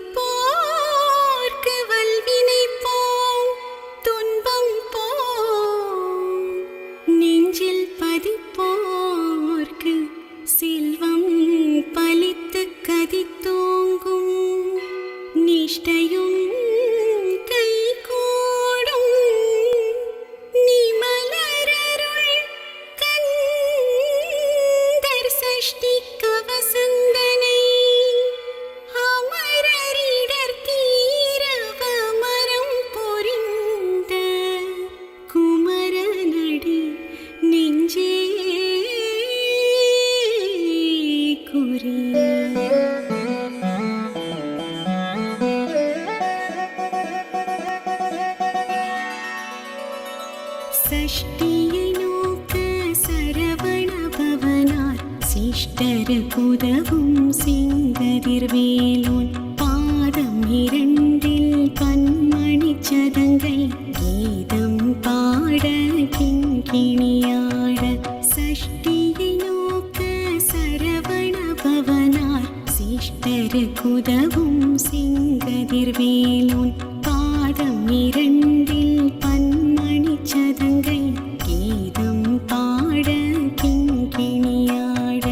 துதிப்போர்க்கு வல்வினை போம் துன்பம் போம் நெஞ்சில் பதிப்போர்க்கு செல்வம் பலித்து கதித்தோங்கும் நிஷ்டையும் கைகூடும் நிமலரருள் கந்தர் சஷ்டி கவசந்தனை அமரரிடர் தீரவ மரம் பொறிந்த குமரனடி நெஞ்சே குறி சஷ்டியை நோக்க சரவண பவனார் சிஷ்டருக்குதவும் சிங்கதிர்வேலோன் பாதம் இரண்டில் பன்மணி சதங்கை கீதம் பாட கிண்கிணியாட சஷ்டியை நோக்க சரவண பவனார் சிஷ்டருக்குதவும் சிங்கதிர்வேலோன் பாதம் இரண்டில் பன்மணி சதங்கை கீதம் பாட கிண்கிணியாட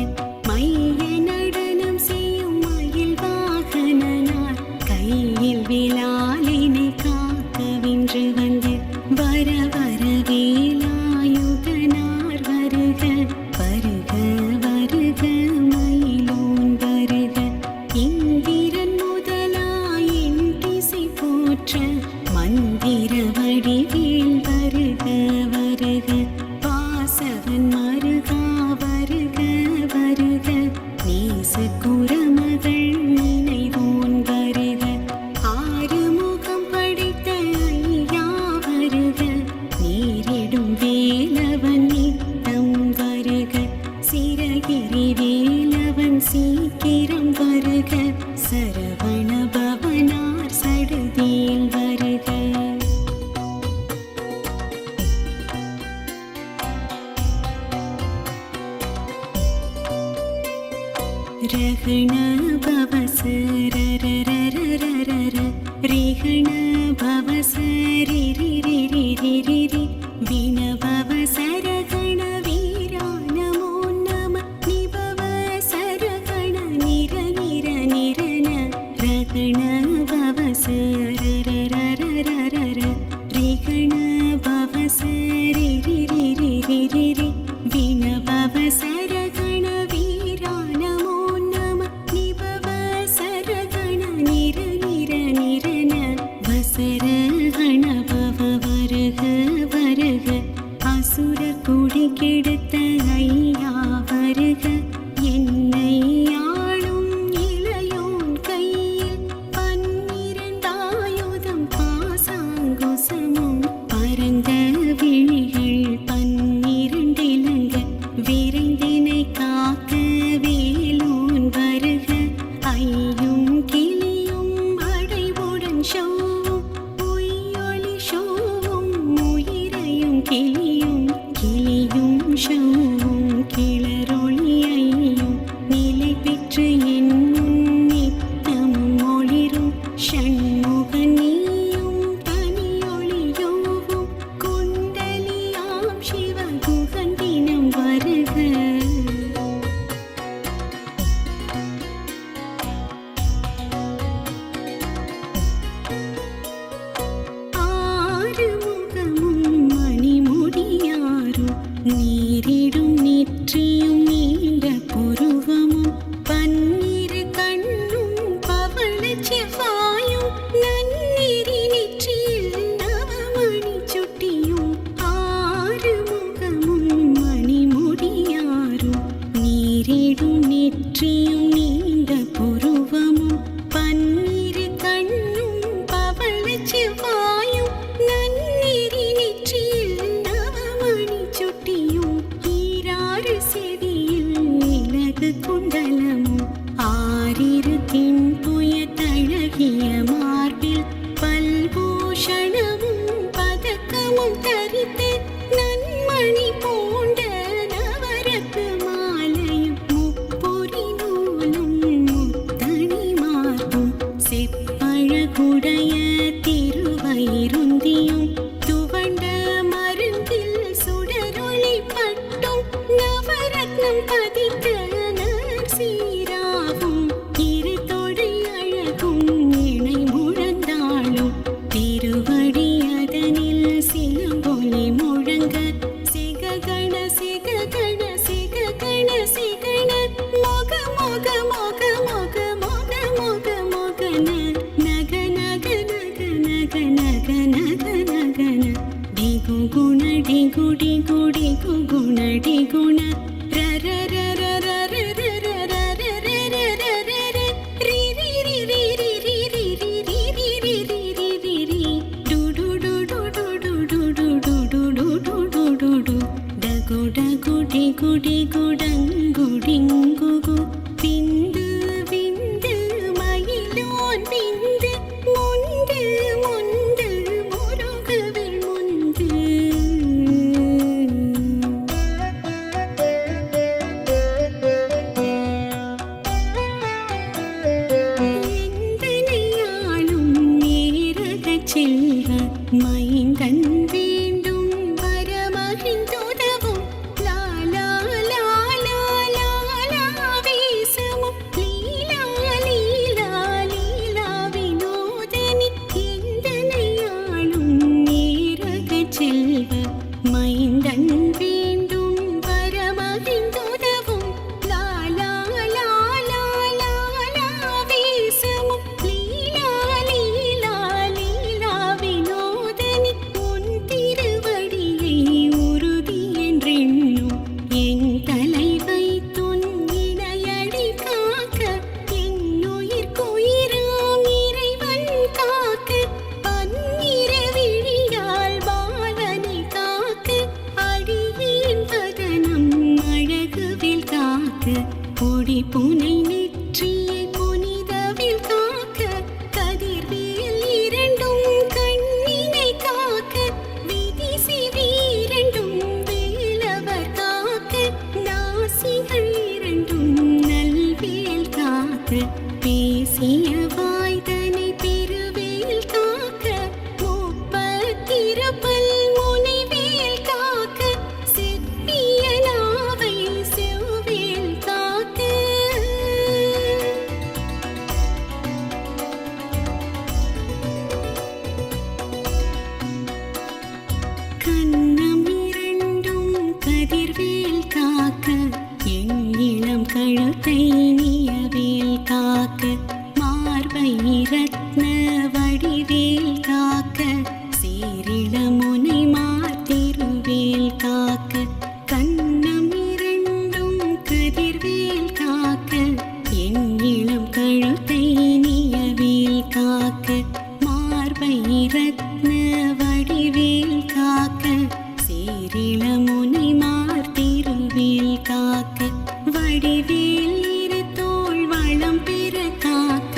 மைய நடனம் செய்யும் மயில் வாகனனார் கையில் விலாலினை காக்க வென்று வந்து வர வர வேலாயுதனார் வருக வருக வருக மயிலோன் வருக இந்திரன் முதலாய் என் திசை போற்ற மந்திர வடிவேல் வருக வருக வாசவன் மருகா வருக வருக நேச குரமகள் நினைவோன் வருக ஆறுமுகம் படைத்த ஐயா வருக நீரிடும் வேலவன் நித்தம் வருக சிரகிரி வேலவன் சீக்கிரம் வருக சரவண பவனார் சடுதியில் வருக ரகண பவசரரரரரரர ரிகண பவசரிரிரிரிரிரிரி வின பவசரகண வீரா நமோ நம நிபவ சரகண நிர நிர நிரன ரகண பவசரரரரரர ரிகண பவசரிரிரிரிரிரி வின பவசரகண வீரா நமோ நம நிபவ சரகண நிர நிர நிரன வசரகண பவ வருக வருக அசுரர் குடி கெடுத்த ஐயா வருக என்னை ஆளும் இளையோன் கையில் பன்னிரண்டாயுதம் பாசாங்குசமும் பரந்த விழிகள் பன்னிரண்டிலங்க விரைந்தினை காக்க வேலோன் வருக ஐயும் கிளியும் அடைவுடன் ஷோவும் பொய்யொலி ஷோவும் உயிரையும் கிளியும் கிளியும் ஷோவும் கிளரொளி ஐயும் நிலை பெற்று என் நித்தமும் ஒளிரும் ஷண்முக நீயும் தனியொளியோவும் குண்டலியாம் சிவகுகன் தினம் வருக ஆறுமுகமும் மணிமுடியாரும் நீரிடும் நெற்றியும் நீண்ட புருவமும் பன்னிரு கண்ணும் பவள செவ்வாயும் நன்னெறி நெற்றியில் நவமணி சுட்டியும் ஆறுமுகமும் மணிமுடியாரும் நீரிடும் நெற்றியும் நீண்ட புருவமும் பன்னிரு கண்ணும் பவள செவ்வாயும் நன்னெறி நெற்றியில் நவமணி சுட்டியும் ஈராறு செவியில் இலகு குண்டலமும் ஆறிரு தின்புய தழகிய மார்பில் பல்பூஷணமும் பதக்கமும் தரித்து நன்மணி பூண்ட நவரத்ன மாலையும் முப்பொறி நூலும் முத்தணி மார்பும் பேசிய வாய்தனை பெருவேல் காக்க முப்பத்திருப்பல் முனைவேல் காக்க செப்பிய நாவை செவ்வேல் காக்க கன்னம் இரண்டும் கதிர்வேல் காக்க எண்ணிலம் கழுத்தை நியவேல் காக்க மார்பை ரத்ன வடிவேல் காக்க சீரிள முனை மார்த்திருவேல் காக்க கன்னம் இரண்டும் கதிர்வேல் காக்க எண்ணிலம் கழுத்தை நியவேல் காக்க மார்பை ரத்ன வடிவேல் காக்க சீரிள முனை மார்த்திருவேல் காக்க வடிவேல் இரு தோள் வளம் பெற காக்க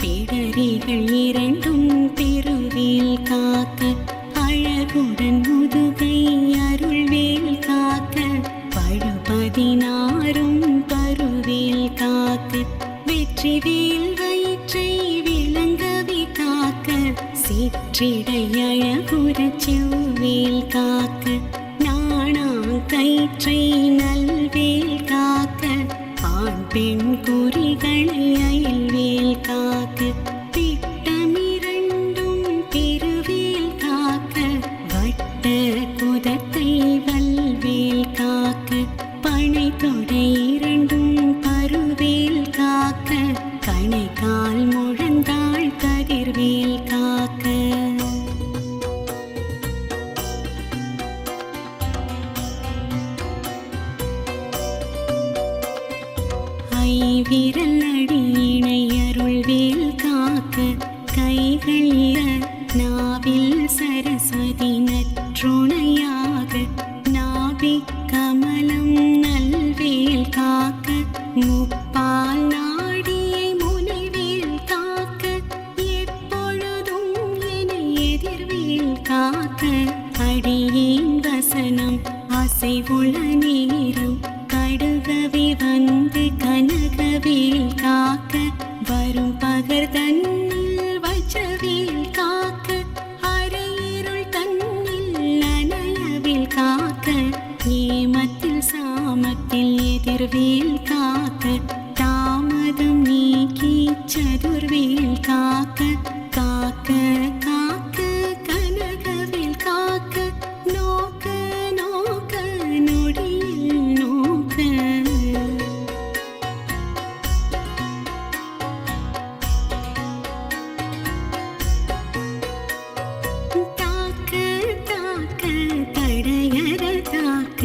பிடரிகள் இரண்டும் பெருவேல் காக்க அழகுடன் முதுகை அருள்வேல் காக்க பழுபதினாரும் பருவேல் காக்க வெற்றிவேல் வயிற்றை விளங்கவே காக்க சிற்றிடை அழகுற செவ்வேல் காக்க நாணாங்கயிற்றை நல்வேல் காக்க ஆண் பெண் குறிகளை அயல்வேல் காக்க திட்டமிரண்டும் பெருவேல் காக்க வட்ட குதத்தை வல்வேல் காக்க பனை தொடை இரண்டும் பருவேல் காக்க கணை கால் முழந்தாள் கதிர்வேல் காக்க விரல் அடியினை அருள்வேல் காக்க கைகள் நாவில் சரஸ்வதி நற்றுணையாக நாபிக் கமலம் நல்வேல் காக்க முப்பால் நாடியை முனைவேல் காக்க எப்பொழுதும் என எதிர்வேல் காக்க அடியேன் வசனம் அசைவுள்ள நேரம் கடுகவே வந்து கனகவேல் காக்க வரும் பகர் தன்னில் வச்சவேல் காக்க அரையிருள் தன்னில் அனயவேல் காக்க ஏமத்தில் சாமத்தில் எதிர்வேல் காக்க தாமதம் நீக்கி சதுர்வேல் காக்க காக்க காக்க கனகவேல் காக்க நோக்க நோக்க நொடியில் நோக்க தாக்க தாக்க தடையற தாக்க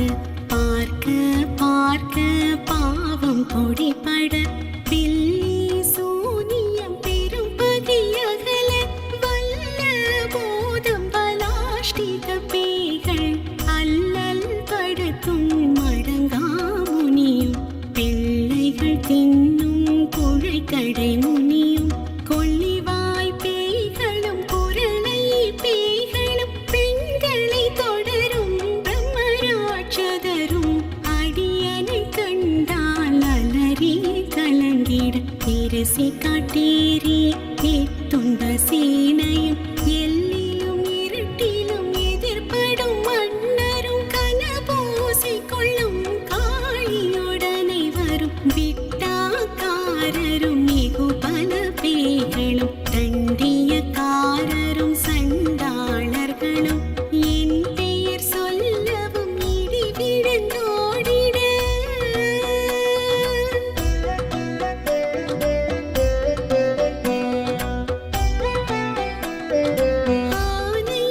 பார்க்க பார்க்க பாவம் கொடிபட பில்லி சூனியம் பெரும் பதியகல வல்ல போதம் பலாஷ்டிக பேய்கள் அல்லல் படுத்தும் மடங்கா முனியும் பிள்ளைகள் தின்னும் குழைக்கடை முனியும் கொள்ளிவாய் பேய்களும் குரலை பேய்களும் பெண்களை தொடரும் பிரம்மராட்சதரும் அடியனை கண்டால் அலறி கலங்கிட இரசி காட்டேறி துன்ப சேனையும் எல்லிலும் இருட்டிலும் எதிர்படும் மன்னரும் கனபூசி கொள்ளும் காளியுடனை வரும் விட்டாக்காரரும் மிகு பல பேய்களும் தண்டியக்காரரும் சண்டாளர்களும் என் பெயர் சொல்லவும் இடி விழுந்தோடிட ஆனை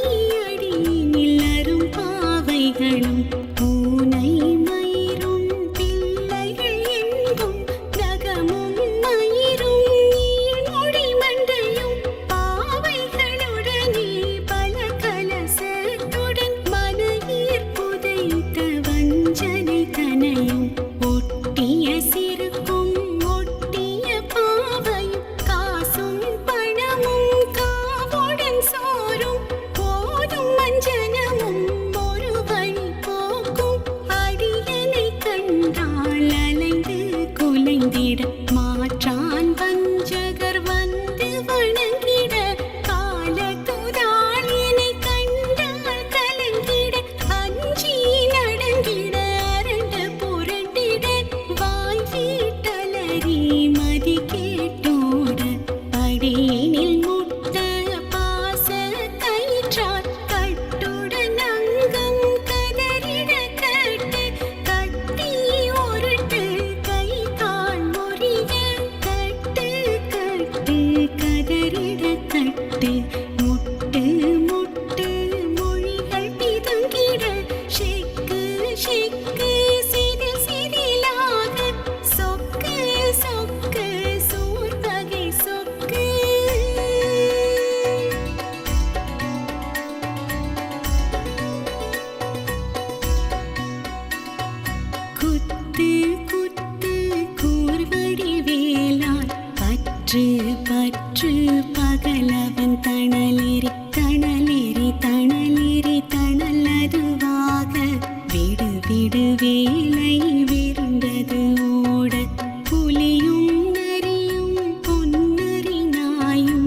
அடியினில் அரும் பாவைகளும் பூனை மயிரும் பிள்ளைகள் என்பும் நகமும் மயிரும் நீள்மொழி மண்டையும் பாவ பற்று பற்று பகலவன் தணலேறி தணலேறி தணலேறி தணலதுவாக விடு விடு வேலை விருந்தது ஓட புலியும் நரியும் பொன்னரி நாயும்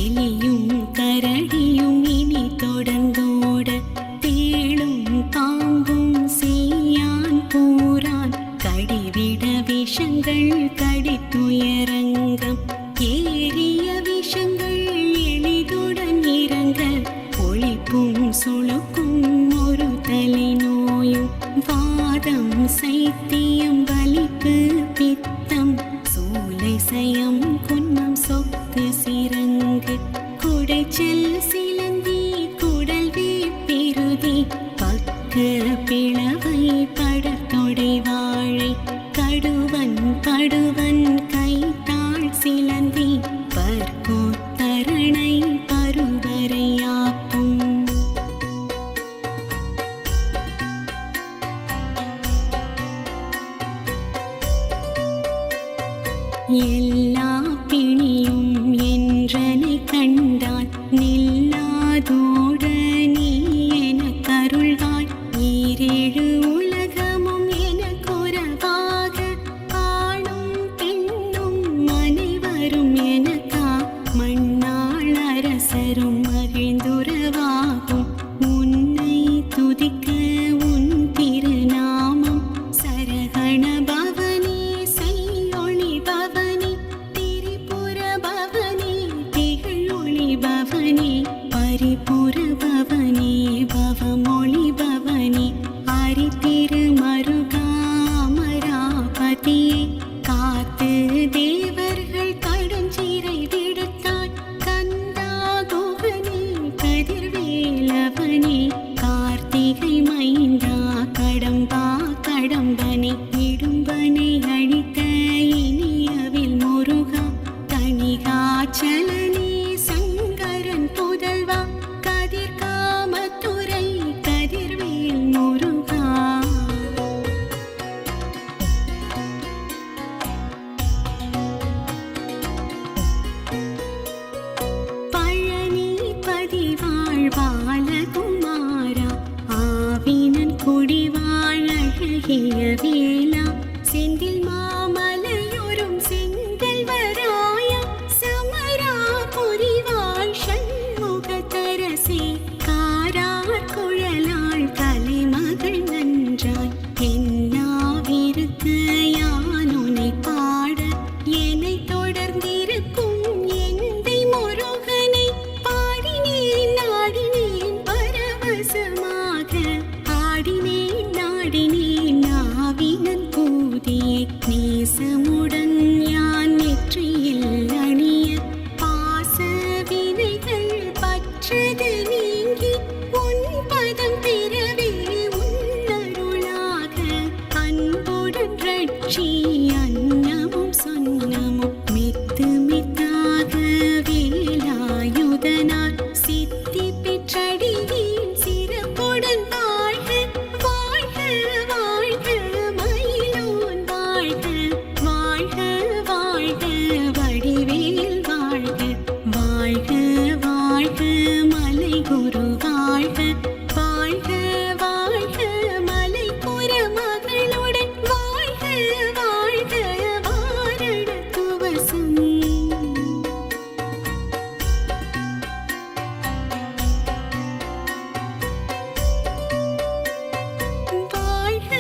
எலியும் கரடியும் இனி தொடர்ந்தோட தேளும் பாம்பும் செய்யான் பூரான் கடிவிட விஷங்கள் கடித்துயரங்கம் ஏறிய விஷங்கள் எளிதுடன் இறங்க ஒளிப்பும் சுளுக்கும் ஒரு தலை நோயும் வாதம் சைத்தியம் வலிப்பு பித்தம் சூளை சயம் குன்னம் சொக்கு சிறங்கு குடைச்சல் சிலந்தி குடல் வேப்பிருதி பக்க பிளவை படத்தொடை வாழை கடுவன் படுவன் கைத்தாள் சிலந்தி பற்கோத்தரணை பருவரையாப்பும் எல்லா பிணியும் என்றனை கண்டால் நில்லாதோட நீ என கருள்வாய் ஈரேழு உலகமும் எனக்குறவாக ஆணும் பெண்ணும் அனைவரும் எனக்கா மண்ணாள் அரசரும் மகிழ்ந்துறவாகும் உன்னை துதிக்க உன் திருநாமம் சரகண பவனி செய்யொளி பவனி திரிபுர பவனி திகழொளி பவனி பரிபுர பவனி பவமொழி பவனி ஹரி திருமருகா அமராபதியே காத்து தேவர்கள் கடுஞ்சிறை விடுத்தாய் கந்தா கோவனே கதிர்வேலவனே கார்த்திகை மைந்தா கடம்பா கடம்பனே இடும்பனை அழித்த இனியவில் முருகா தணிகாச்சலனே சங்கரன் புதல்வா கதிர்காமத்துறை கதிர்வேல் முருகா பழனி பதிவாழ் பாலகுமாரா ஆவினன் குடிவாழ் அழகிய வேளா செந்தில் மாமலையொரும் செங்கல்வராயா சமரா பொறிவாழ் சண்முகத்தரசே காரார் குழலாள் கலைமகள் நன்றாய் என்னாவிருக்கு யானுனை பாட என்னை தொடர்ந்திருக்கும் எந்தை முருகனை பாடினேன் நாடினேன் பரவசமாக ஆடினேன் நாடினேன் நாவினன் பூதியை நேசமுடன் யான் நெற்றியில் அணிய பாச வினைகள் பற்றது நீங்கி உன் பதம் பெறவே உன்னருளாக அன்புடன் ரட்சி அன்னமும் சொன்னமும் மித்து மித்தாக வேலாயுதனார் சித்தி பெற்றடியேன் சிறப்புடன் வாழ்க வாழ்க வாழ்க மயிலோன் வாழ்க வாழ்க வாழ்க வடிவேல் வாழ்க வாழ்க வாழ்க மலை குரு வாழ்க வாழ்க வாழ்க மலை புற மகளுடன் வாழ்க வாழ்க வாரண துவசம் வாழ்க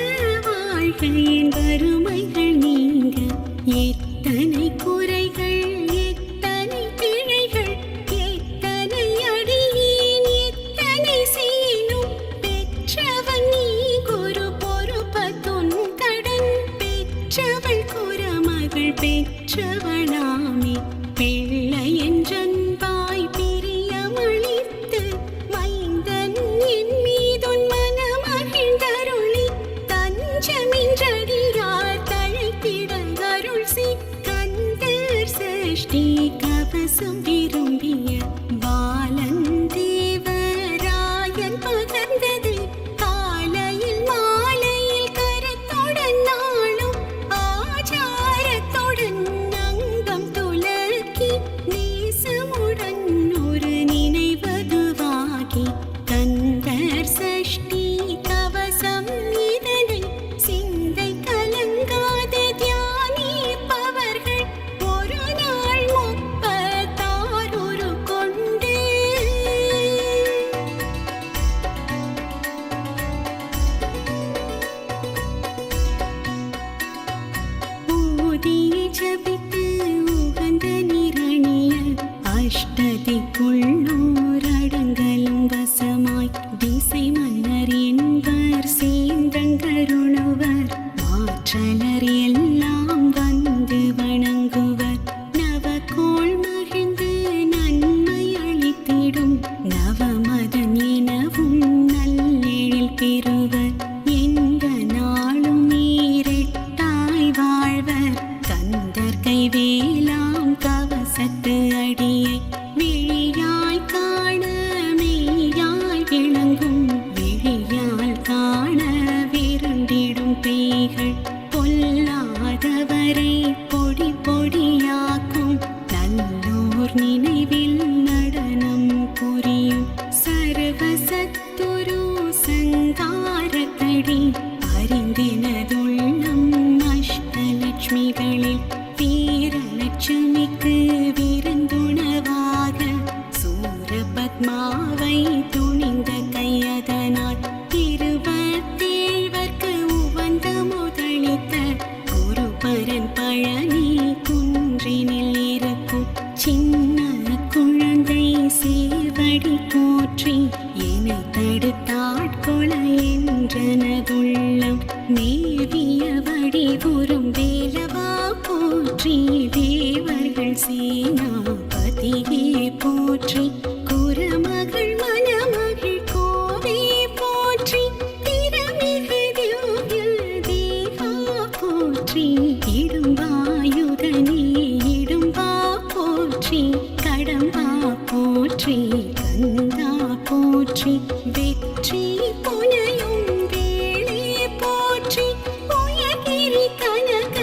வாழ்க என் வறுமைகள் நீங்க எத்தனை குறைகள் எத்தனை பிழைகள் எத்தனை அடியேன் எத்தனை சீனும் பெற்றவன் நீ குரு பொறுப்பதுன் கடன் பெற்றவள் குறமகள் பெற்றவளாமே பிள்ளை என்றன்பாய் பிரியமளித்து மைந்தன் என் மீதுன் மனமகிழ்ந்தருளி தஞ்சமின்றடியார் தழைத்திட அருள் கந்தர் சஷ்டி கவசம் விரும்பிய பாலன் தேவராயன் பகர்ந்தது காலையில் மாலையில் கரத்துடன் நாளும் ஆச்சாரத்துடன் அங்கம் துலக்க கவசத்து அடியை விழியாய் காண மெய்யாய் விளங்கும் விழியால் காண விருண்டிடும் பேய்கள் பொல்லாதவரை பொடி பொடியாக்கும் நல்லோர் நினைவில் நடனம் புரியும் சர்வசத்துரு சங்காரத்தடி அறிந்தினதுள்ளம் அஷ்டலட்சுமிகளில் வீரலட்சுமிக்கு விருந்துணவாக சூரபத்மாவை துணிந்த கையதனால் 27 உவந்த முதலித்த குருபரன் பழனி குன்றினில் இருக்கும் சின்ன குழந்தை சேவடி போற்றி என்னை தடுத்தாட்கொள என்றனதுள்ளம் மேவிய வடிவுறும் வேலவா போற்றி தேவர்கள் சேனாபதியே போற்றி குரமகள் மணமகள் கோவே போற்றி திறமிகு திவ்ய தேவா போற்றி இடும்பாயுதனே இடும்பா போற்றி கடம்பா போற்றி கந்தா போற்றி வெற்றி புனையும் வேளே போற்றி உயகிரி கனக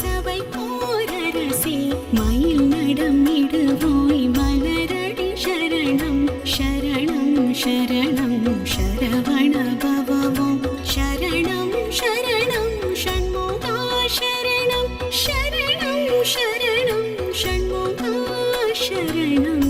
சபை போரரசே மயில் நடம் இடுவோய் மலரடி சரணம் சரணம் சரணம் சரவண பவவோம் சரணம் சரணம் ஷண்முகா சரணம் சரணம் சரணம் ஷண்முகா சரணம்.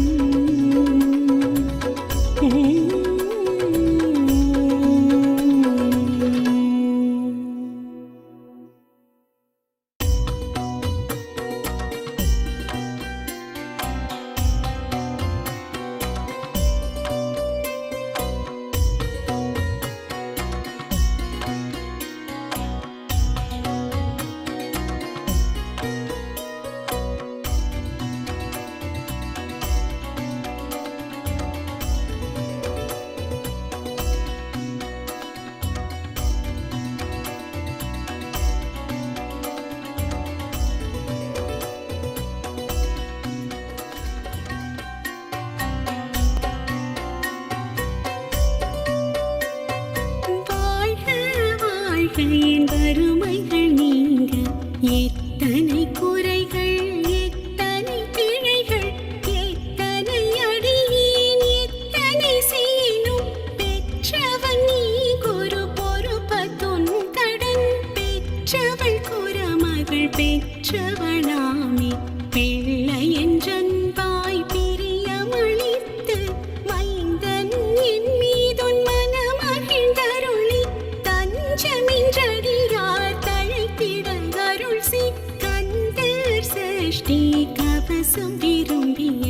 என் வறுமைகள் நீங்க எத்தனை குறைகள் எத்தனை பிழைகள் எத்தனை அடியேன் எத்தனை செய்யினும் பெற்றவன் நீ குரு பொறுப்பதுன் கடன் பெற்றவள் குரமகள் பெற்றவளாமே பிள்ளை என்றன்பாய் பிரியமளித்து மைந்தன் என் மீதுன் மனமகிழ்ந்தருளி தஞ்சமின்றடியார் தழைத்திடங்கருள் கந்தர் சஷ்டி கவசம் விரும்பிய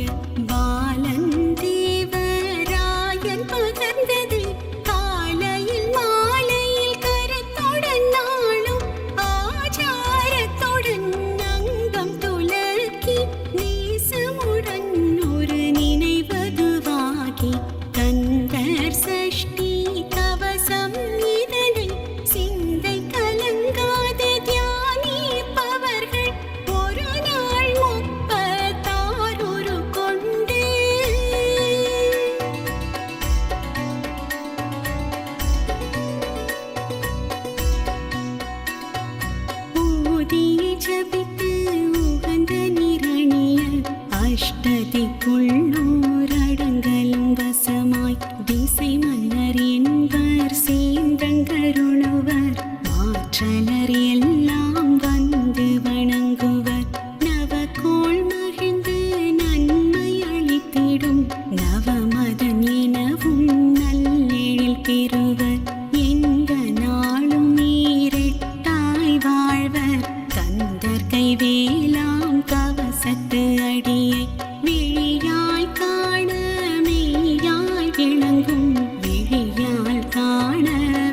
பாலன் தேவராயன் பகர்ந்தது காலையில் மாலையில் கரத்துடன் நாளும் ஆச்சாரத்துடன் அங்கம் துலக்கி நேசமுடன் ஒரு நினைவதுவாகி கந்தர் சஷ்டி கவசம் இதனை சிந்தை கலங்காத தியானிப்பவர்கள் ஒரு நாள் 36 கொண்டு ஊதிய ஜபித்து உகந்த நிரணிய அஷ்டதிக்குள்ளோர் அடங்கலும் வசமாய் திசை மன்னர் என்பர் சேந்தங்கருளுவர் மாற்றலர் எல்லாம் வந்து வணங்குவர் நவகோள் மகிழ்ந்து நன்மை அளித்திடும் நவமதன் எனவும் நல்லெழில் பெறுவர் எந்த நாளும் நீரெட்டாய் வாழ்வர் கந்தர் கைவேலாம் கவசத்து அடியை விழியாய் காண மெய்யாய் விளங்கும் விழியால் காண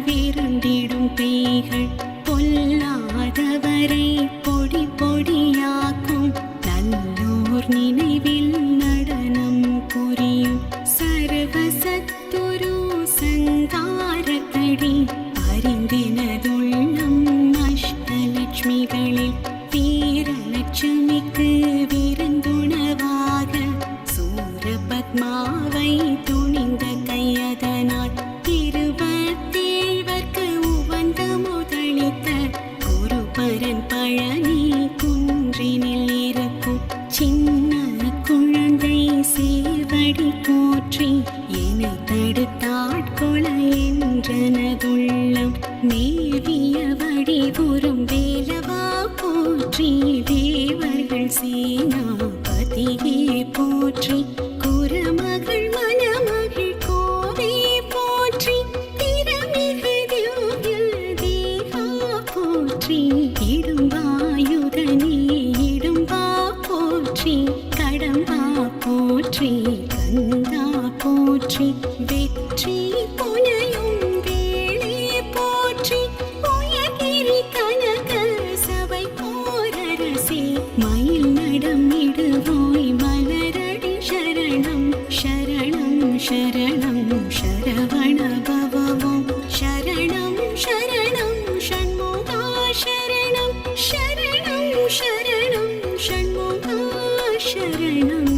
விருண்டிடும் பேய்கள் பொல்லாதவரை பொடி பொடியாக்கும் நல்லோர் நினைவில் நடனம் புரியும் சர்வசத்துரு சங்காரத்தடி அறிந்தினதுள்ளம் அஷ்டலட்சுமிகளில் வீரலட்சுமிக்கு விருந்துணவா சேவடி போற்றி என்னை தடுத்தாட்கொள என்றனதுள்ளம் மேவிய வடிவுறும் வேலவா போற்றி தேவர்கள் சேனாபதியே போற்றி குரமகள் மணமகள் கோவே போற்றி திறமிகு திவ்ய தேவா போற்றி இடும்பாயுதனே இடும்பா போற்றி கடம்பா போற்றி கந்தா போற்றி வெற்றி புனையும் வேளே போற்றி உயர்கிரி கனக சபை போரரசே மயில் நடம் இடுவோய் மலரடி சரணம் சரணம் சரணம் சரவண பவவோம் சரணம் சரணம் ஷண்முகா சரணம் சரணம் சரணம் ஷண்முகா சரணம்